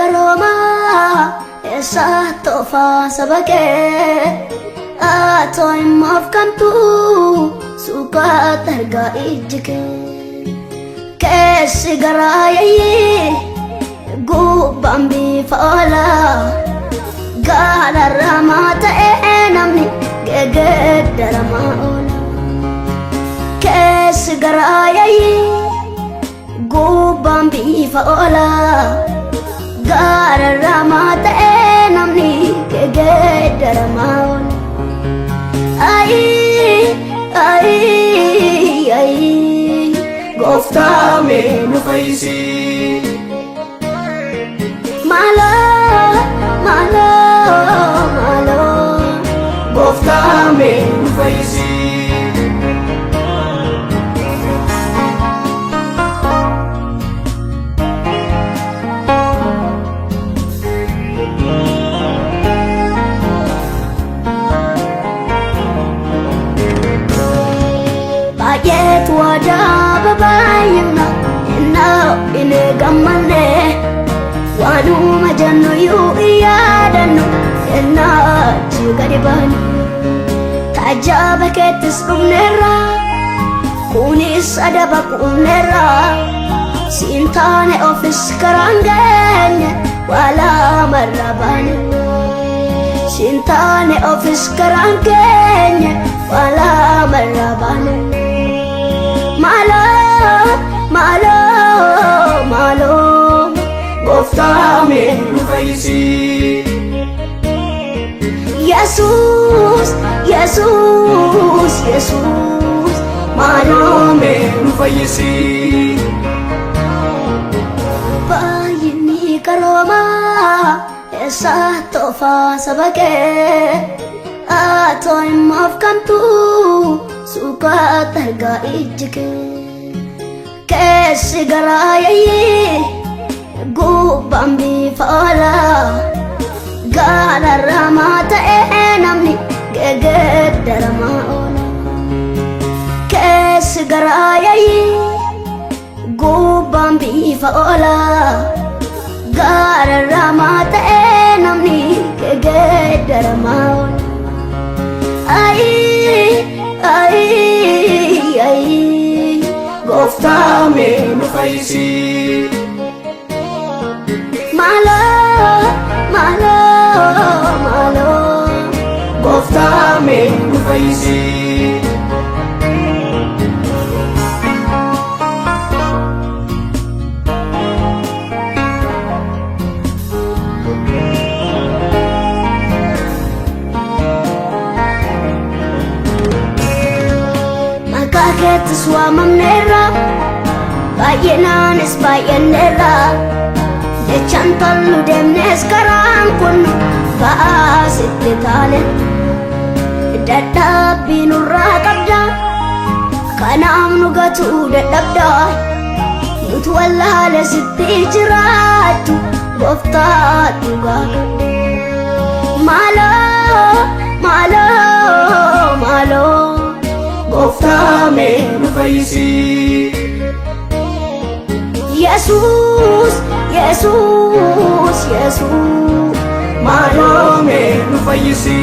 karoma esa tofa sabake atoy mafkamtu suka targa ijke kes garayi gubambi fala gala ramata enamni gegedara maola kes garayi gubambi fala gala ramata enamni gegedara maola ay ay ay Gofta menu faisi malo malo malo Gofta menu faisi Bayet wada babayna inna ine gamane wanu majanu yu iyadanu inna chigadiban tajaba ketis kumnera kunis adaba kumnera sintane office karanganya wala marabani sintane office karanganya wala marabani malo malo malo Gofta menu faisi Jesus Jesus Jesus Malo menu faisi bayini karoma esa tofa sabake atoy mafkamtu suka targa ijke kes garayi gubambi fala gala ramata enamni gegedara maola kes garayi gubambi fala gala ramata enamni gegedara maola ay ay ay Gofta menu faisi malo malo malo Gofta menu faisi makaketis wamamnera bayenanis bayenera lechantallu demnes karan kunnu baasitti taane dadhabbi nurra qabda kanaaf nu gatuu dadhabda nuti wallaale sitti jiraattu gooftaa dhugaa malo malo malo Gofta menu faisi Jesus Jesus Jesus Malo menu faisi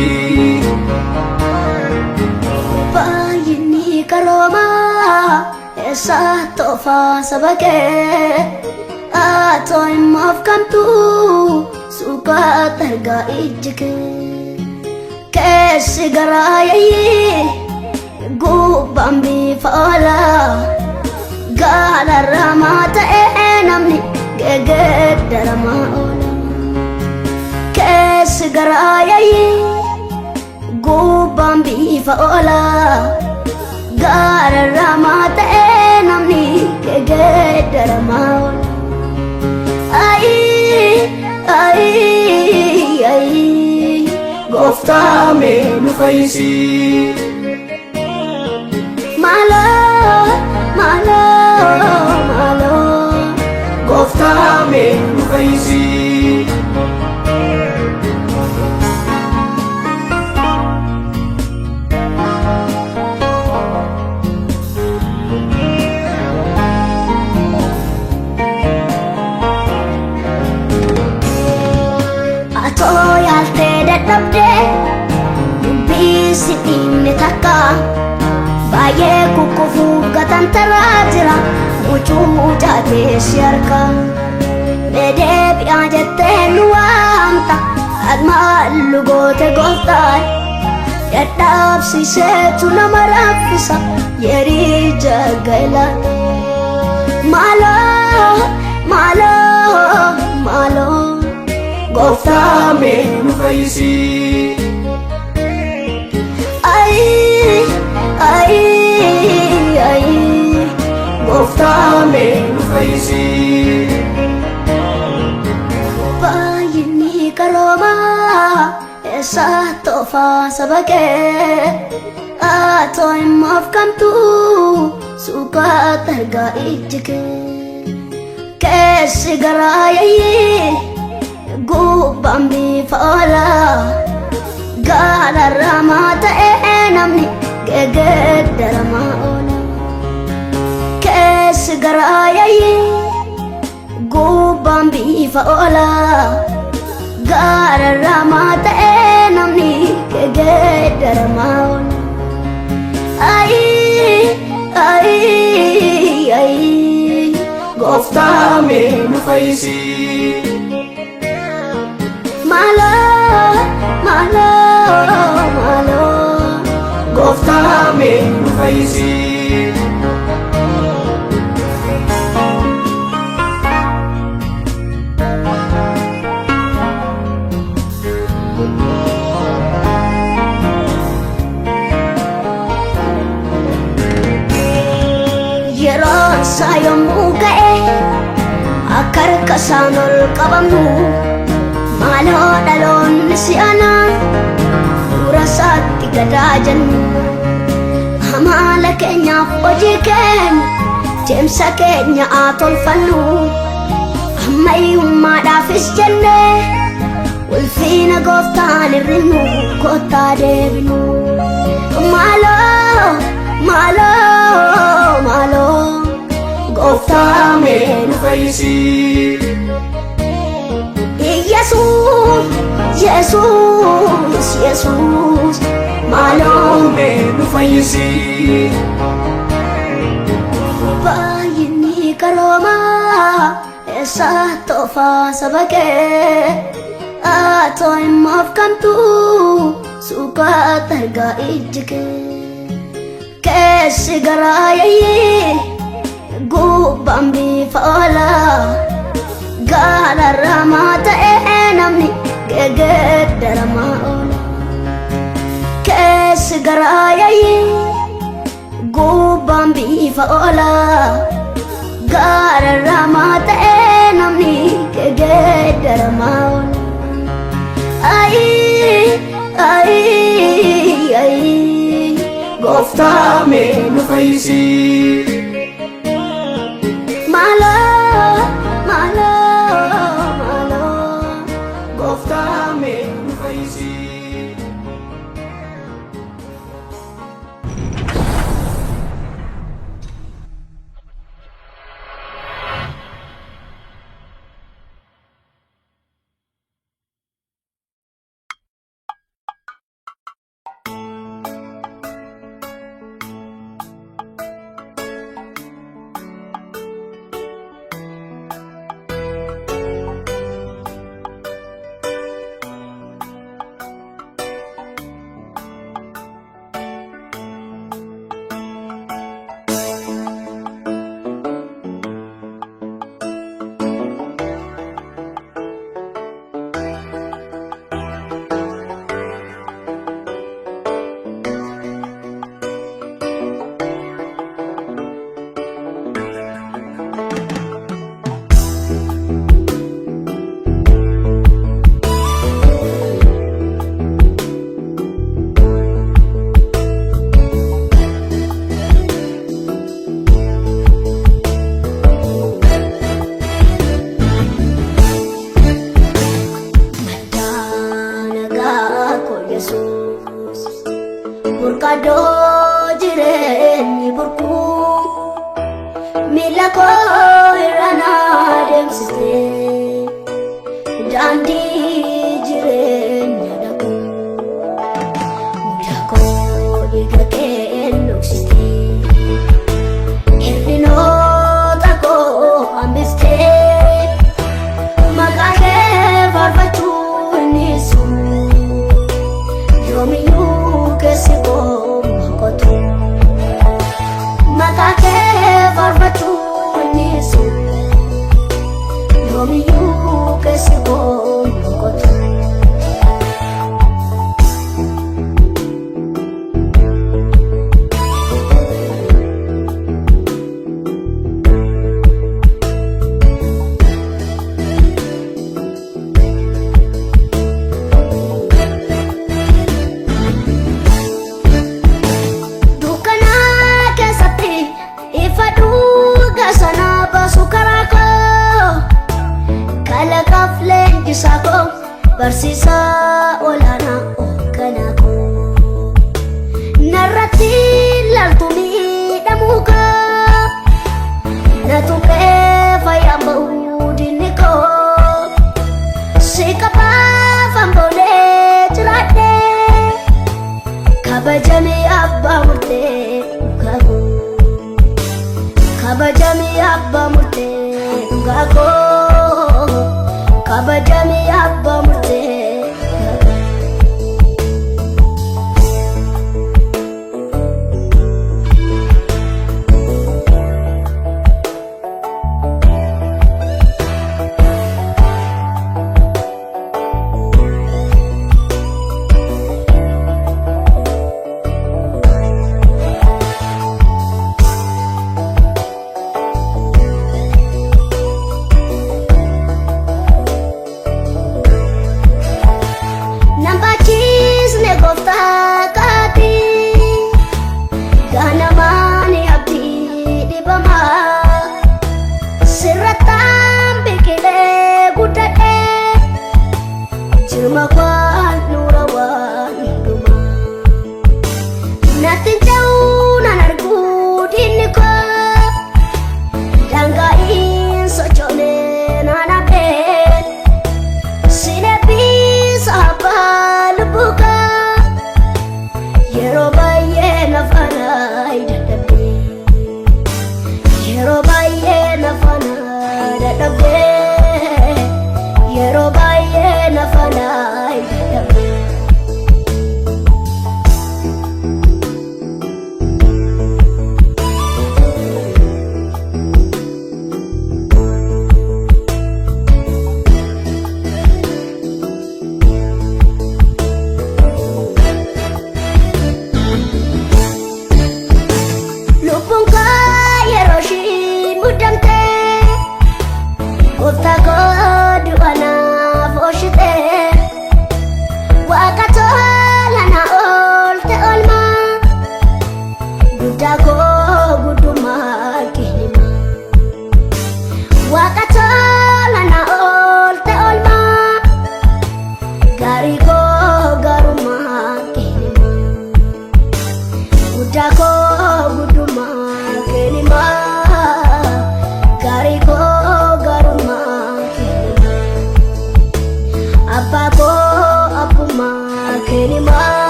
bayini karoma esa tofa sabake atoy mafkamtu suka targa ijke kes garayi gubambi fala gala ramata enamni gegedara maola kes garayi gubambi fala gala ramata enamni gegedara maola ay ay ay Gofta menu faisi malo malo malo Gofta menu faisi takka baay'ee kukkufuuf gatantarraa jira mucuu jaatee si harka deebi'aa jettee nu waamta akmaallu goote gooftaan dadhabsiiseetu nama raffisa yerii jaggaila maaloo maaloo maaloo Gooftaa mee nu fayyisi. ay ay ay Gooftaa mee nu fayyisi. baay'inni qaroomaa eessa toofaa saba kee atoo himmaaf kamtuu suukaatti argaa ijji kee keessi garaa yayyii gubbaan bifa oolaa gaararramaa ta'ee namni geeddaramaa oola keessi garaa yayyii gubbaan bifa oolaa gaararramaa ta'ee namni geeddaramaa oola ay ay ay Gooftaa mee nu fayyisi. maaloo maaloo maaloo Gooftaa mee nu fayyisi. yeroon isaa yommuu ga'e akka harkasaan ol qabamnu maaloo dhaloonni si'anaan dura isaatti gadaa jennu amaala keenyaaf hojii keenya deemsa keenya haa tolfannu ammayyummaadhaafis jennee ulfiina gooftaan hir'innu kottaa deebinu maaloo maaloo maaloo Gooftaa mee nu fayyisi. Yesus Yesus Yesus Maaloo mee nu fayyisi. baay'inni qaroomaa eessa toofaa saba kee atoo himmaaf kamtuu suukaatti argaa ijji kee keessi garaa yayyii gubbaan bifa oolaa gaararramaa ta'ee namni geeddaramaa oola keessi garaa yayyii gubbaan bifa oolaa gaararramaa ta'ee namni geeddaramaa oola ay ay ay Gooftaa mee nu fayyisi. maaloo maaloo maaloo Gooftaa mee nu fayyisi. barsiisa olaanaa hoogganaa koo narratti laaltu miidhamuu koo na tuqee fayyaan ba'uu dinni koo si qabaaf hamboolee jiraadhee kabajamee abbaa murtee dhugaa koo kabajamee abbaa murtee dhugaa koo kabajamee abbaa murtee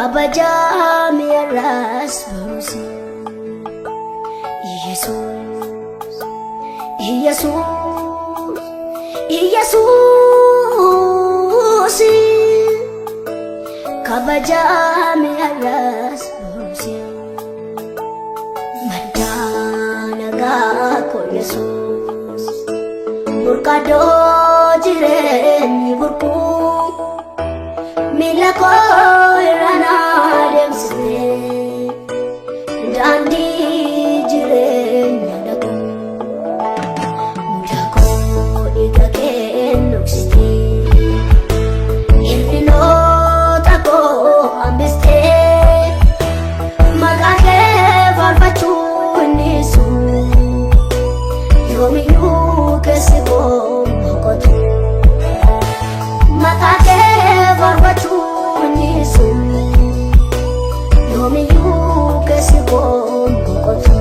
kabajamee arras baruusi Yesuus Yesuus Yesuus kabajamee arras baruusi madda koo Yesuus burqaadoo jireenyi burquu miila koo irra naa deemsitee daandii jireenya dhaqu muda koo dhiiga kee dhoksitee hir'inoota koo hambistee maqaa kee faarfachuu hin dhiisu yoomiyyuu keessi koo boqotu maqaa kee faarfachuu hin dhiisu yoomiyyuu keessi koo boqotu.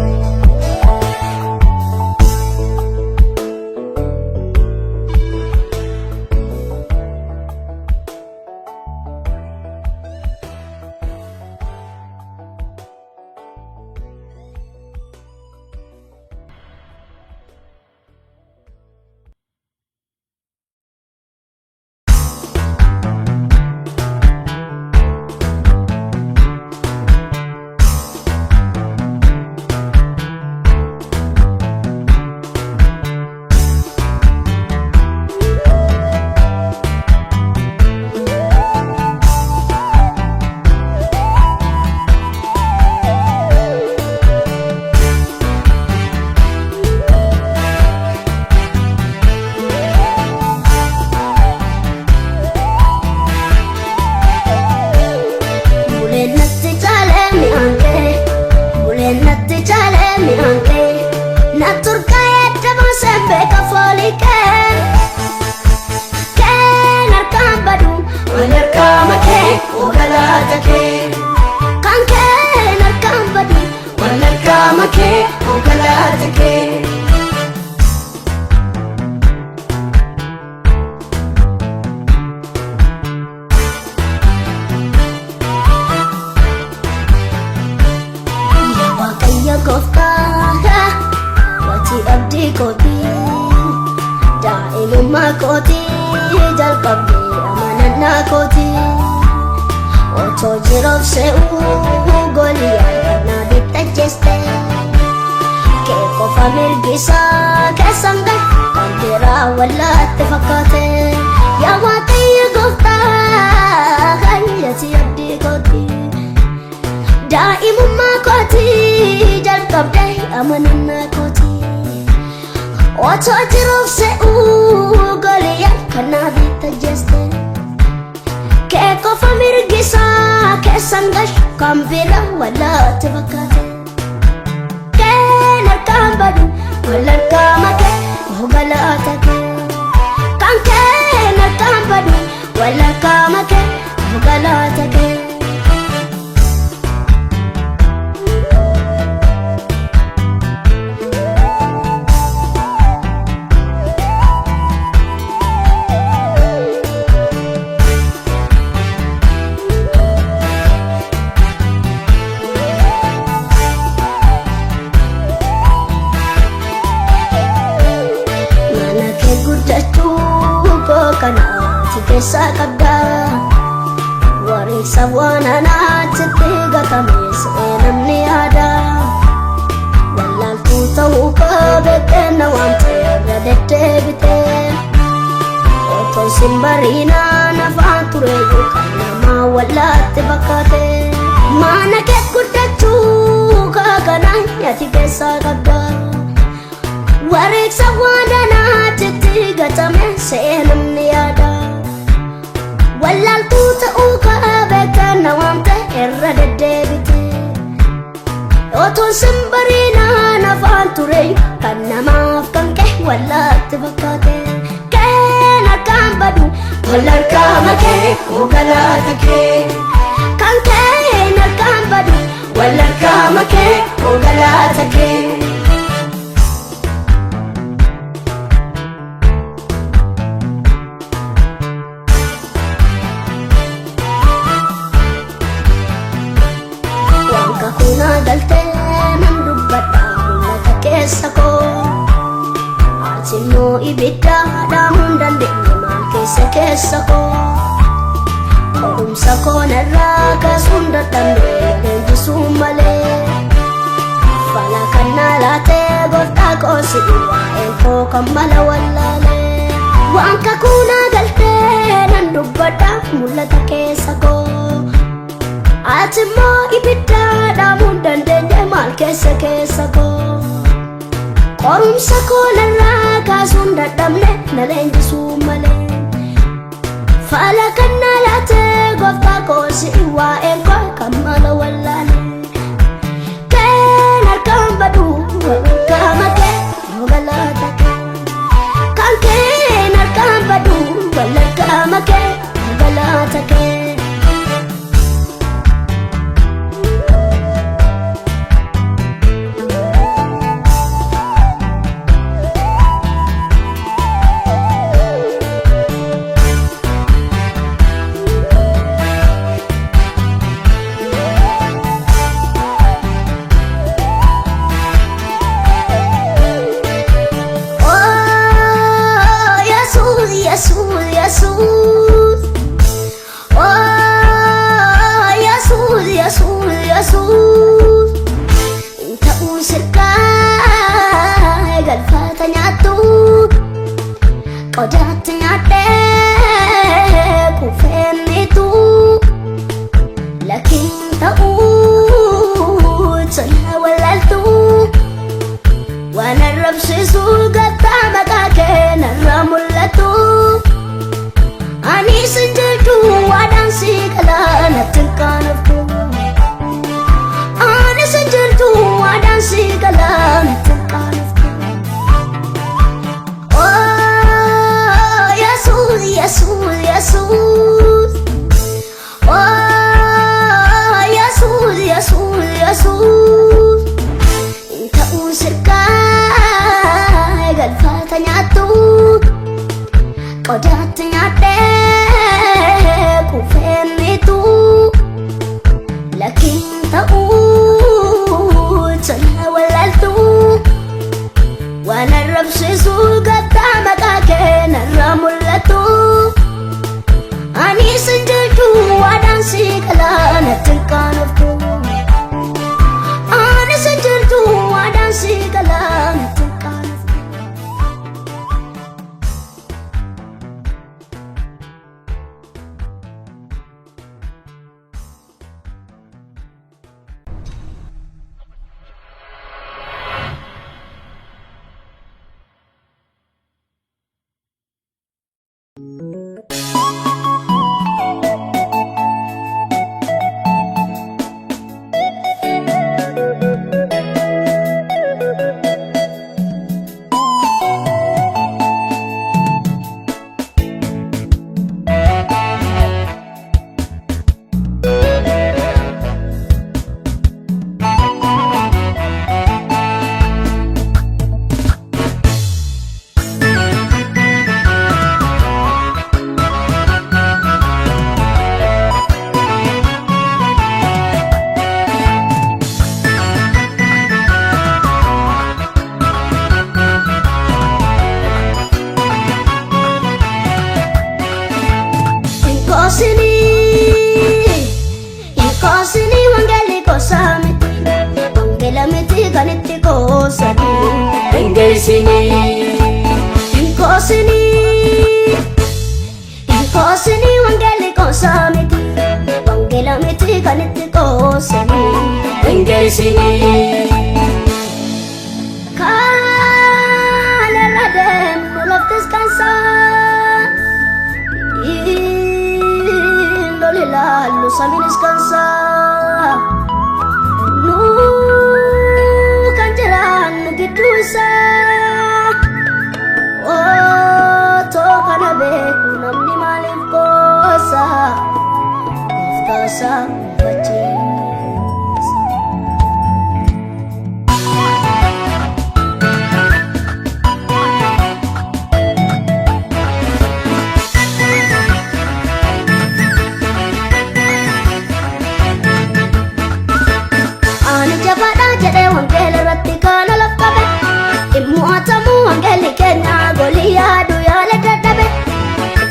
daa'imummaa kootii jalqabdee amanannaa kootii otoo jiruuf se'uu Gooliyaad kannaa bittajjeeste kee qofa mirgisaa keessan gahe kan biraa wallaatti fakkaate yaa Waaqayyo gooftaa hayyati abdii kootii daa'imummaa kootii jalqabdee amanannaa kootii otoo jiruuf se'uu Gooliyaad kannaa bittajjeeste kee qofa mirgisaa keessan gahe kan biraa wallaatti fakkaate keen harkaan badu wal harkaa makee galaata kee kan keen harkaan badu wal harkaa makee galaata kee keessa qabda wareessa waan anaatti gatame seenamni yaada wallaaltuu ta'uu qabeettenna waan ta'eerra deddeebite otoo sin bariinaan afaan ture yookaan namaa wallaatti fakkaate maana kee guddachuu kaakanaan ati keessa qabda wareessa waan anaatti gatame seenamni yaada wallaaltuu ta'uu qabeettenna waan ta'eerra deddeebite otoo sin bariinaan afaan ture kan namaaf kan kee wallaatti fakkaate keen harkaan badu wal harkaa makee galaata kee kan keen harkaan badu wal harkaa makee galaata kee kuna galtee nan dubbadha mul'ata keessa koo ati ibidda dhaamuu dandeenye maal keessa koo qorumsa koo narraa kaasuun dadhabee leenjisuu malee fala kan naa laatee gooftaa koo si'i waa'een koo kan mala wallaalee waan kakuna galtee nan dubbadha mul'ata keessa koo ati ibidda dhaamuu dandeenye maal keessa koo qorumsa koo narraa kaasuun dadhabne na leenjisuu malee fala kan naa laatee gooftaa koo si'i waa'een koo kan mala wallaalee keen harkaan badu wal harkaa makee galaata kee kan keen harkaan badu wal harkaa makee galaata kee ta'uu sirkaa galfata nyaattu qodaatti nyaadhee kufeennitu lakiin ta'uu tola wallaaltu waan arrabsiisuu gattaa maqaa kee narraa mul'atu ani sin jirtu waadaan si galaa natti hin qaanoftu ani sin jirtu waadaan si galaa natti hin qaanoftu oh Yesuus Yesuus Yesuus oh Yesuus Yesuus Yesuus ta'uu sirkaa galfata nyaattu qodaatti nyaadhee kufeennitu lakiin ta'uu tola wallaaltu waan arrabsiisuu gattaa maqaa kee Inkosini wangeli kosamiti wangela miti kaniti kosani Engeisini Inkosini wangeli kosamiti wangela miti kaniti kosani Engeisini Kale radem nuloftis kansa Lalu saminis kansa nu kan jalan gitu sa oh to kana beku namni malif kosa kasa baci Jade wangele ratika na lakabe Imu atamu wangele kenya golia duyale dadabe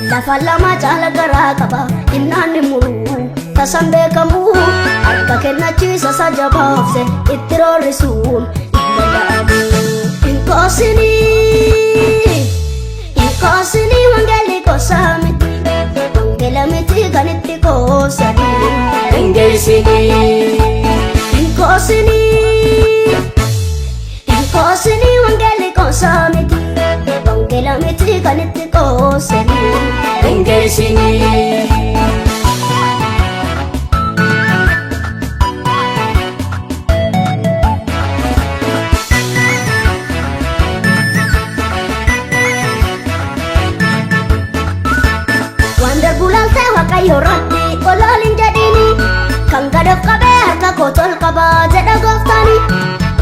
Lafala machala garakaba inani muru Tasambe kamu Arka kena chisa saja bafse Itiro risun Ilandaabu Inkosini wangele kosamiti Wangele miti kaniti kosani Engeisini Inkosini wangeli kosamiti wangela miti kaniti kosani Engeisini Wanda bulalte wakayo ratti ololin jadini Kan gadaf kabe harka kotol kaba jedha goftani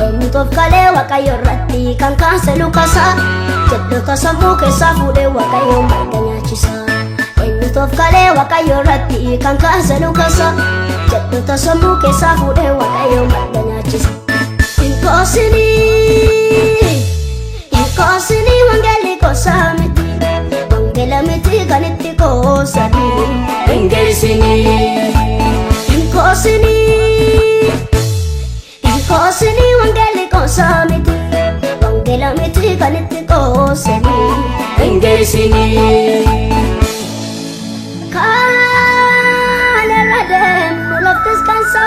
Eenyutof kalee wakayo ratti kan kaaselu kasa Jedhota sammuu keessaa fuudhee wakayo marga nyaachisa Eenyutof kalee wakayo ratti kan kaaselu kasa Jedhota sammuu keessaa fuudhee wakayo marga nyaachisa Inkosini wangeli kosamiti wangela miti kaniti kosani Engeisini Inkosini wangeli kosamiti wangela miti kaniti kosani Engeisini Kale radem nuloftis kansa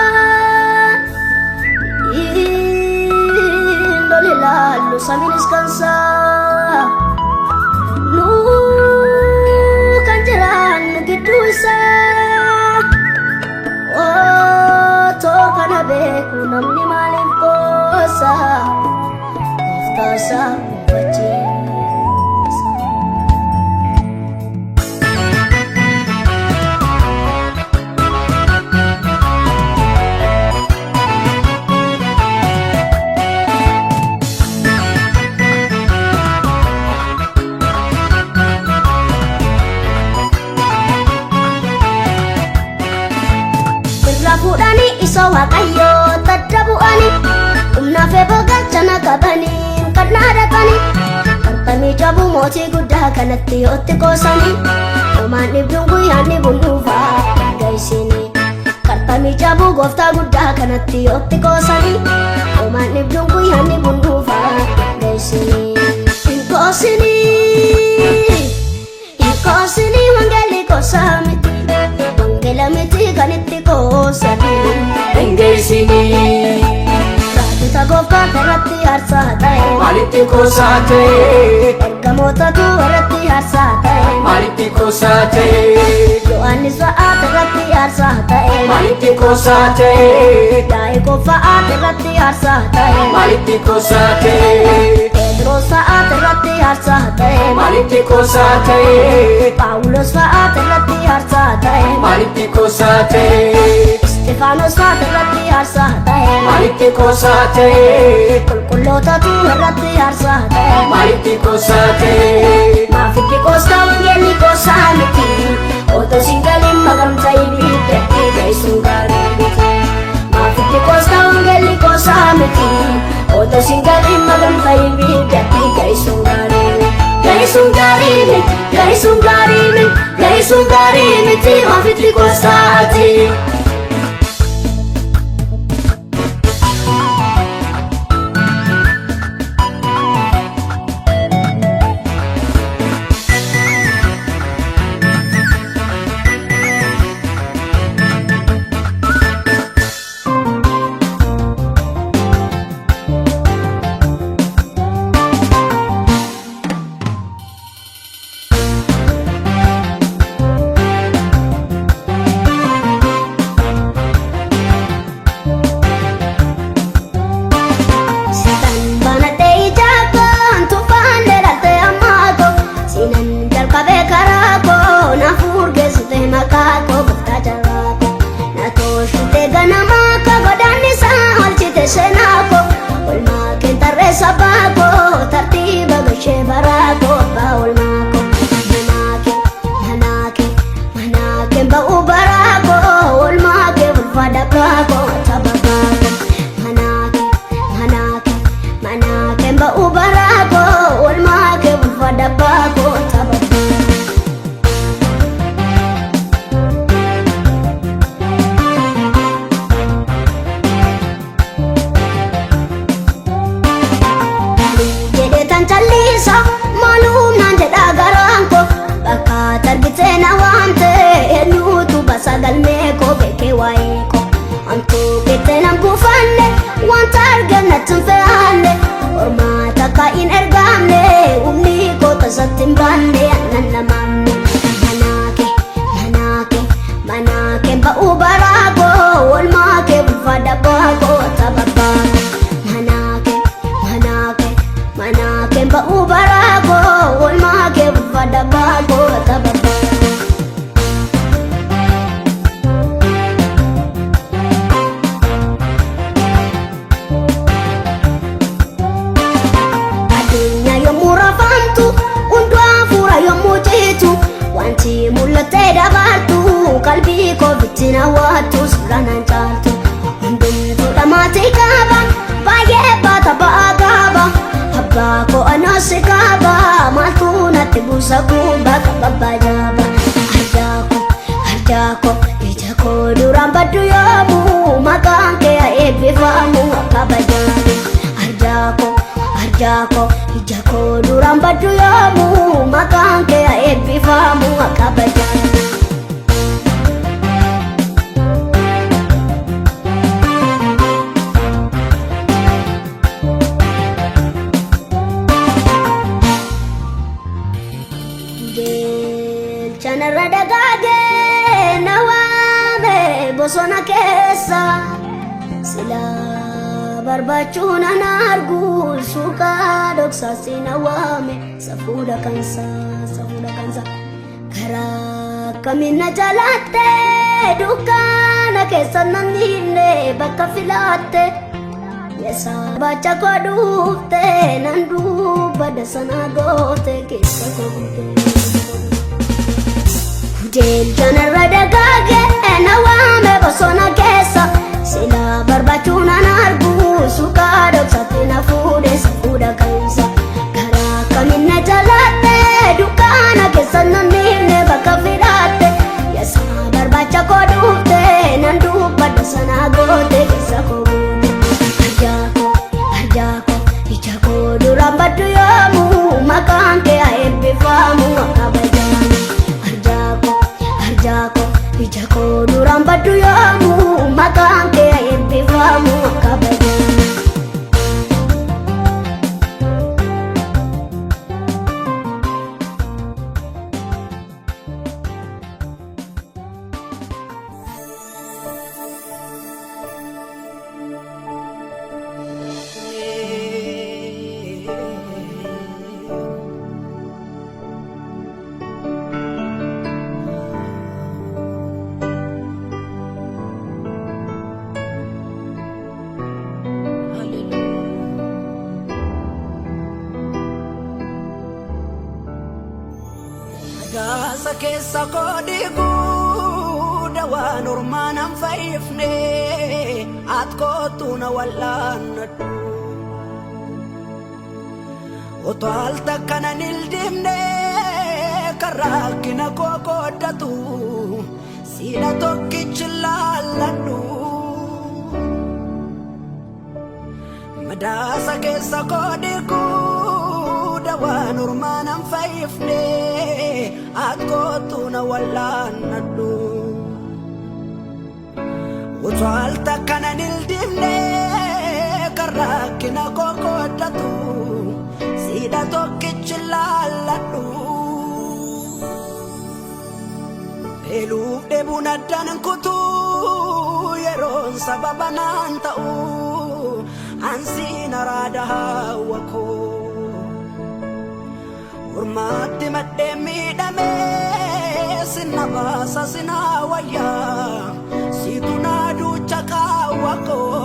Indolilalu saminis kansa Nu kan jalan gitu sa Oh to kana beku namni malif kosa Kasa baci Fudhani isa waqayyo taddabu'ani Humna fee galchana qabani kadna dhaqani Qarxamii jabu mootii guddaa kanatti yootti qoosani Homaan dhibduun guyyaanni bunduufaa gaisini Qarxamii jabu gooftaa guddaa kanatti yootti qoosani Homaan dhibduun guyyaanni bunduufaa gaisini Inkosini wangeli kosamiti wangela miti kaniti kosani Engeisini Raatuta gooftaa irratti harsaa ta'e Malitti kosaate Ergamootatu irratti harsaa ta'e Maalitti koosaa ta'e Yohaannis fa'aat irratti aarsaa ta'e Maalitti koosaa ta'e Yaa'ikoob fa'aat irratti aarsaa ta'e Maalitti koosaa ta'e Phexros fa'aat irratti aarsaa ta'e Maalitti koosaa ta'e Phaawulos fa'aat irratti aarsaa ta'e Maalitti koosaa ta'e Isxifaanos fa'aat irratti aarsaa ta'e Maalitti koosaa ta'e Qulqullootatu irratti aarsaa ta'e Maalitti koosaa ta'e Maafitti koostaa wangeelli koosaa miti Otoo singaliin magamsa ibiddatti geessuun gaarii miti Maafitti koostaa wangeelli koosaa miti Otoo singaliin magamsa ibiddatti geessuun gaarii miti Geessuun gaarii miti, geessuun gaarii miti, geessuun gaarii miti Maafitti koostaati Senako, olma kentarre sabako, tartiba gashe barako, ba olmako, manake ba ubarako, olmake ulfada kako, tabako, manake ba ubarako, olmake ulfada kako, tabako. Tarbitena wante enutu basagalme ko beke waeko antu betena bufanne wanta argana tunfeane ormata ka in ergamne umni ko tasatim bande annamanne manake ba ubarago olmake bufada bago tababa manake ba ubarago olmake bufada bago tababa. Wanti mul'ate dabartu qalbii koo bittina waattu suuraan caaltu hundumtuu dhamaatii qaba baay'ee baata ba'aa qaba abbaa koo anoose qaba maaltu natti buusa guuba qaba jaaba arjaako ija koo duraan baddu yoomuu maqaan kee eebbifamu qaba jaaba arjaako ija koo duraan baddu yoomuu maqaan kee eebbifamu qaba jaaba. Chanarra dagaagee na waame bosona keessa sila barbaachuun ana arguu suuqa dhoksaasi na waame safuudha kansa karaa kamiin na jalaatte dukkaana keessa nan dhiifne bakka filaatte yesa bacha koo dhuufte nan dubbada sana goote keessa koo Chanarra dagaagee na waame bosona keessa sila barbaachuun ana arguu suuqa dhoksaatti na fuudhe safuudha kansa karaa kamiin na jalaatte dukkaana keessa nan dhiifne bakka filaatte yesa barbaacha koo dhuufte nan dubbada sana goote keessa koo arjaako ija koo duraan baddu yoomuu maqaan kee eebbifamu qaba jaaba Madaasa keessa koodigu dawaan ormaanaan fayyifne at kootu na wallaannadhu otoo al takkanan ildimne kan rakkina koo kooddatu siidha tokkichi laalladhu Madaasa keessa koodigu dawaan ormaanaan fayyifne at kootu na wallaannadhu otoo al takkanan ildimne kan rakkina koo kooddatu siidha tokkichi laalladhu beeluuf dheebuun addaan kutuu yeroon sababa naan ta'u ansiin araada hawwa koo Ormaatti maddee miidhamee sinna baasa sinna wayyaa siitu naa duucha kaawwa koo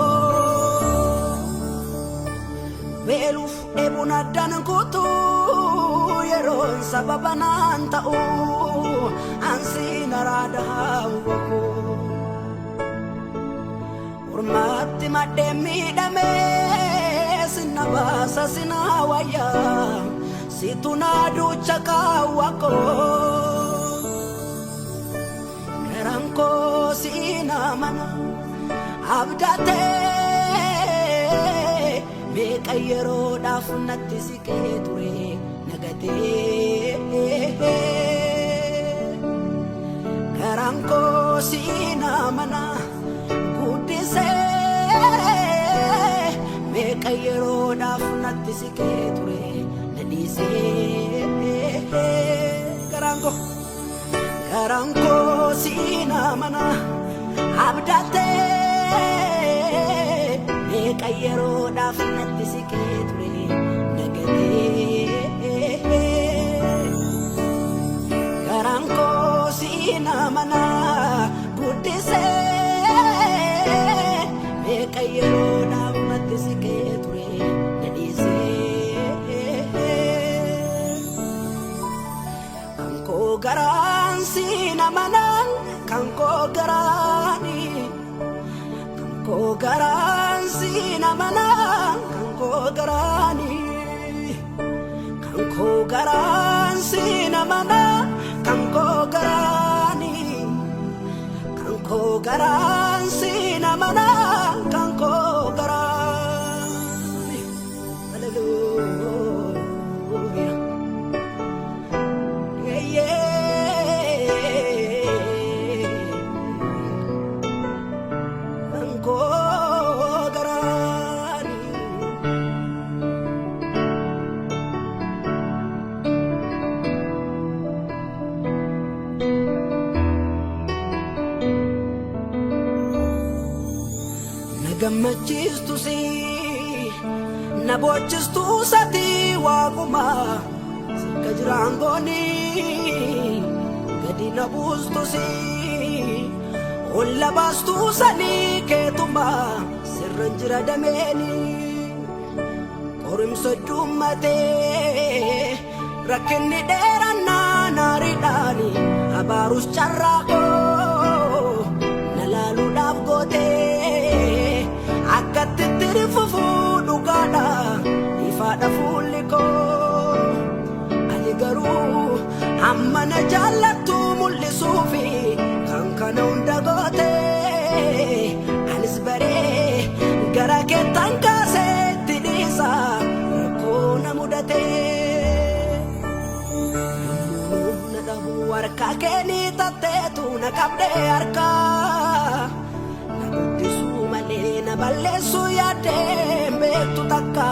beeluuf dheebuun addaan kutuu yeroon sababa naan ta'u ansiin araada hawwa koo Ormaatti maddee miidhamee sinna baasa sinna wayyaa siitu naa duucha kaawwa koo garaan koo siina mana abdatee meeqa yeroodhaaf natti siqee ture nagatee garaan koo siina mana guddisee meeqa yeroodhaaf natti siqee ture Garanko siina mana abdatee meeqa yeroodhaaf natti siqee ture nagatee Garanko siina mana guddisee meeqa yeroodhaaf natti siqee ture garaan siina manaan kan koo garaani kan koo garaan siina manaan kan koo garaani kan koo garaan siina manaan kan koo garaani kan koo garaan siina manaan kan koo garaani hallelujah gammachiistu si na bochistu sati waaquma sikka jiraan gooni gadi na buustu si olla baastu sanii keetuma sirran jira dameeni qorimsa jummatee rakkinni dheerannaa naariidhaani abaarus carraaqoo na laaluudhaaf gootee akkatti tirifufu dhugaadha ifaadha fuulli koo ani garuu amma na jaallattu mul'isuufi kan kana hunda gootee anis baree gara keettan kaaseetti dhiisa rakkoo na mudatee na dhabu harkaa keenii tatteetu na qabdee harkaa na balleessu yaadee beektu takka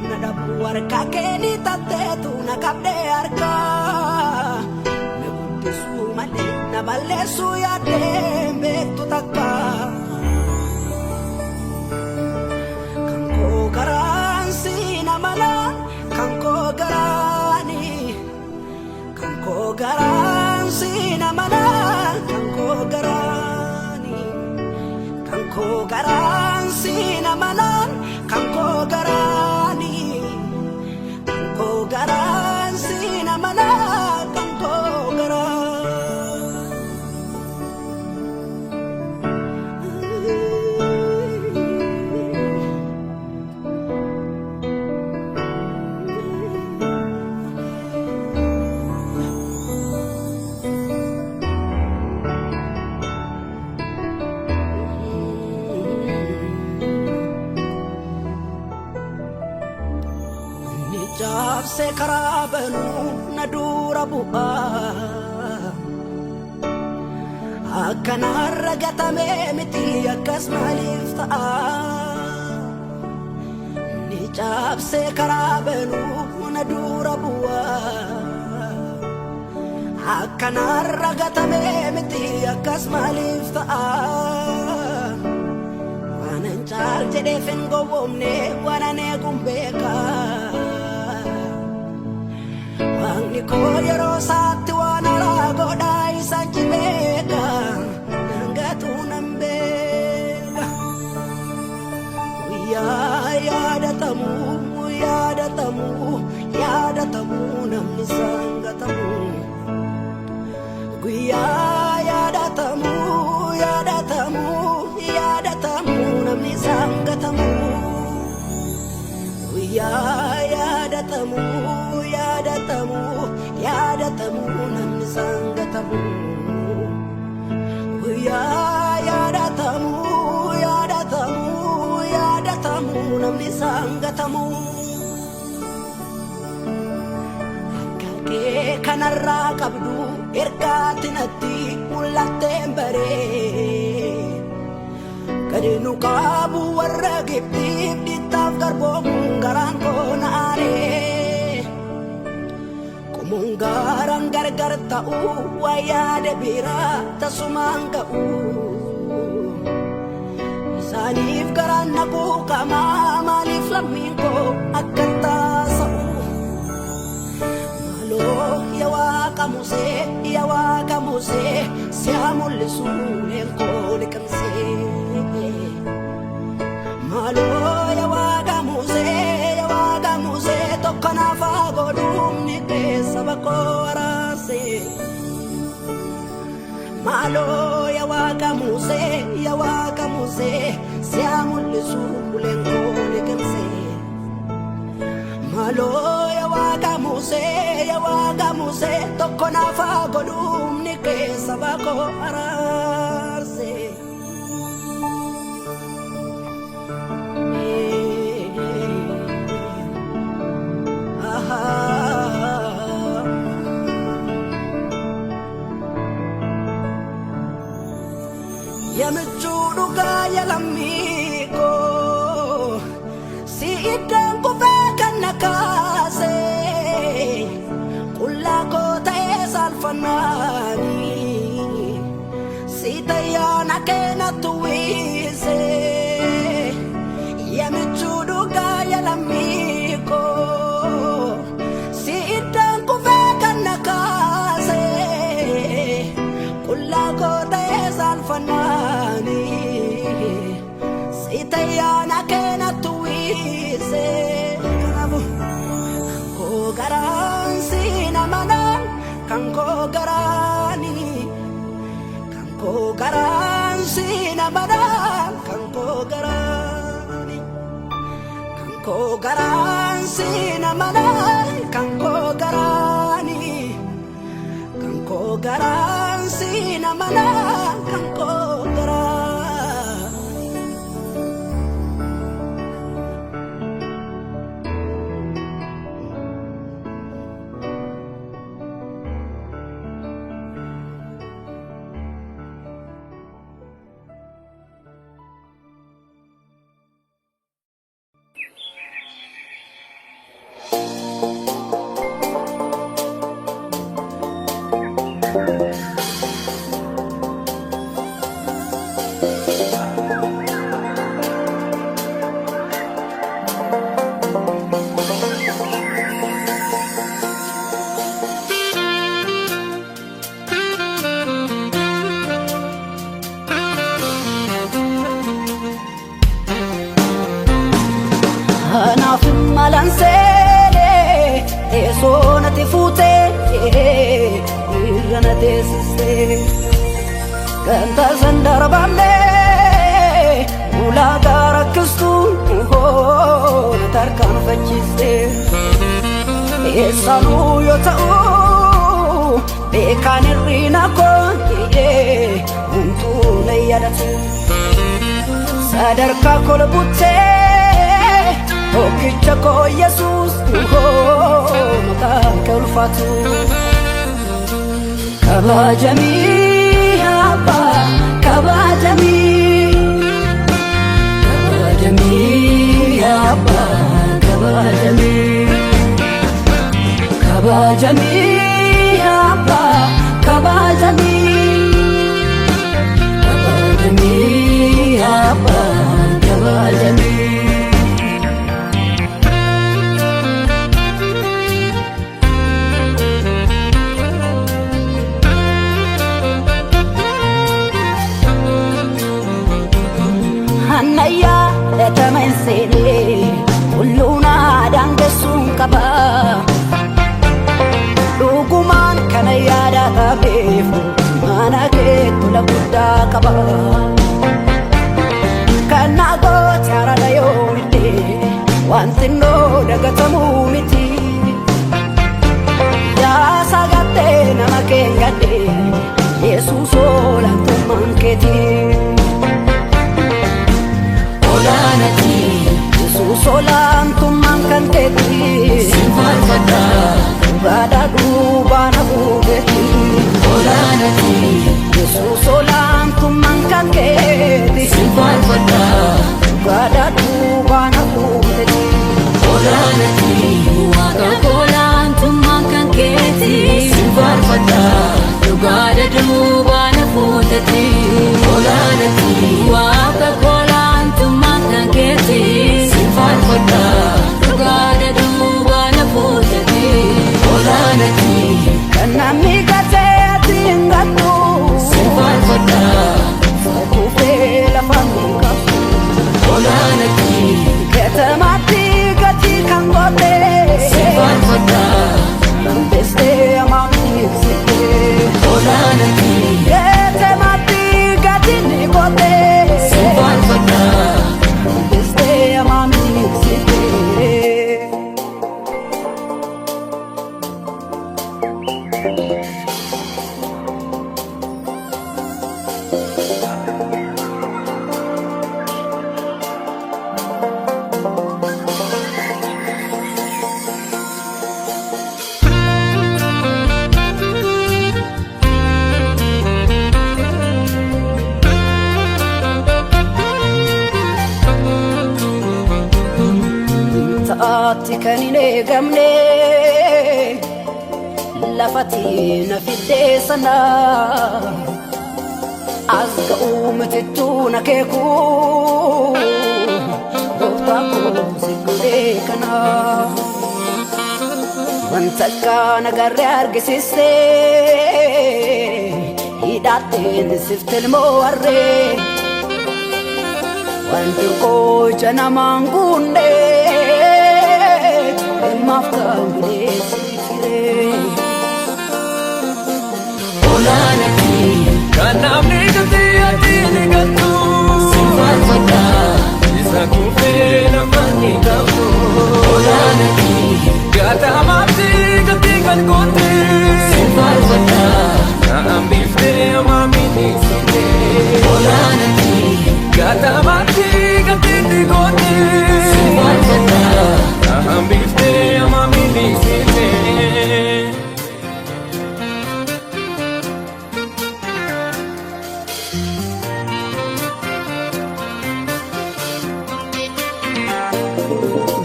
na dhabu harkaa keenii tatteetu na qabdee harkaa na guddisuu malee na balleessu yaadee beektu takka kan koo garaan siina mana kan koo garaani kan koo garaan siina mana kan koo garaani kan koo garaan siina mana kan koo garaani kan koo garaan siina namana kanko gara se karabanu nadura bu'a akkana ragatame miti akkas maalif ta'a ni cabse karabanu nadura bu'a akkana ragatame miti akkas maalif ta'a wanan caal jedhe fen gowwomne wanane gumbeka Wangni ko yero satti wana rago dai sanjimeka Nangatu nambega Yada tamu namni sangatamu Yada tamu namni sangatamu Yada tamu namni sangatamu Yada tamu namni sangatamu Kake kanarra qabdu ergatinatti mul'atteen baree Kadinu qabu warra gibdiif dhittaaf garboomuun garaan koona aaree Mungaran gargar ta'u wayyaade biraa tasumaan ga'u Isaaniif garaan naquu qamaa maaliif lammiin koo akkan taasa'u Maaloo yaa Waaqa Musee si'a mul'isuu leenkoo liqimsee Maaloo yaa Waaqa Musee tokko naaf haa godhuumni sabako arase Malo ya Waaqa Musee si'a mul'isu leenko liqimse Malo ya Waaqa Musee tokko naaf haa godhuumni sabako arase Yamichudu kaya lamiko si idang kubekan nakase kula ko taes alfanani si tayana kena tuwise Yamichudu kaya lamiko si idang kubekan nakase kula ko taes alfanani Sitayana kena tuwise Ko garan sinamanan Kanko garani Kanko garan sinamanan Kanko garani Kanko garan sinamanan Kanko garani Kanko garan sinamanan Kanko garani Anaaf malansee eesoo natti fuutee na teessiste ganta sandarbamne ulaagaa rakkistuun na tarkaanfachiiste eessanuu yoo ta'u beekaan hirrina koo humtuu na yaadate sadarkaa kolbuttee hookicha koo Yesuus maqaan kee ulfaatu kabajamii abbaa kabajamii abbaa kabajamii abbaa kabajamii abbaa kabajamii Hanaya letamen sene ulluna dangesun kaba luguman kana yada tabefu mana ke kula buddha kaba kana go tara dayo mite wantino dagatamu miti ya sagate namake ngade Jesus ola tumanketi Olanati Jesus olam tumang kanteti Sinfarfada Ugada dubana bugeti Olanati Jesus olam tumang kanteti Sinfarfada Ugada dubana bugeti Olanati Uwaga olam tumang kanteti Sinfarfada Ugada dubana bugeti Olanati Uwaga olam tumang kanteti Sinfarfada Ugada dubana bugeti Olanati Kanami kate atingatu Sinfarfada Fakufe la famika Olanati Ketamati gati kangote Sinfarfada Lambeste amami sike Olanati Ketamati gati nikote Sinfarfada Lambeste amami sike Taati kanine gamne lafati nafite sana azga umtitu nakeku doftako sigure kana wantaka nagarre argisiste hidaten siftelmo arre wantuko jana mangunde mafkamde sikire Olanati kanamni gati atini gatu Sinfarfada isa kufe na mani gafu Olanati gata mafti gati kan kote Sinfarfada na ambifte amami nisite Olanati gata mafti gati kote Sinfarfada na ambifte amami nisite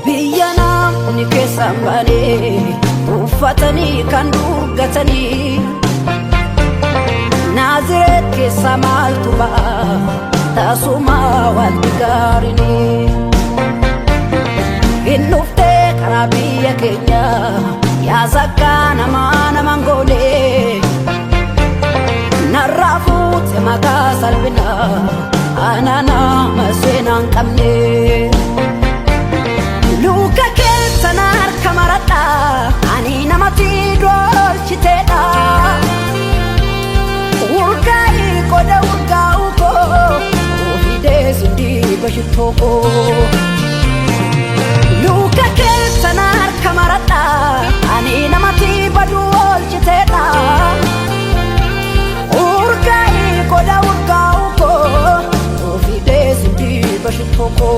Biyana unike sambale ufatani kan durgatani Naziret ke samal tuba tasuma walgarini Innufte karabiya kenya ya zakana mana mangole Narafut maka salbina anana masenan kamne Luka kesanar kamarata ani namati dolchiteda bashitoko luka keessanar kamarada ani namati badu oljiteda urgai koda urgauko ofide sindi bashitoko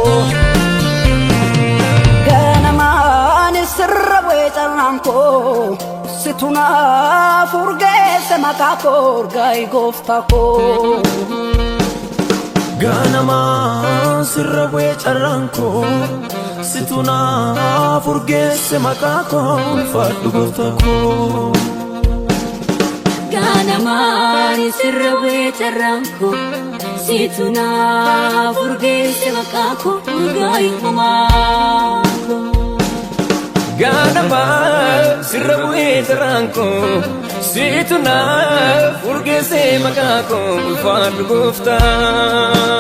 ganamani sirrawe taranko situna furgese makako urgai goftako ganama sirrawe taranko situna furgese makako faddu goftako ganama sirrawe taranko situna furgese makako urgai komako ganama sirrawe taranko situna furgese makako faddu goftako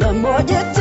gammoojjitti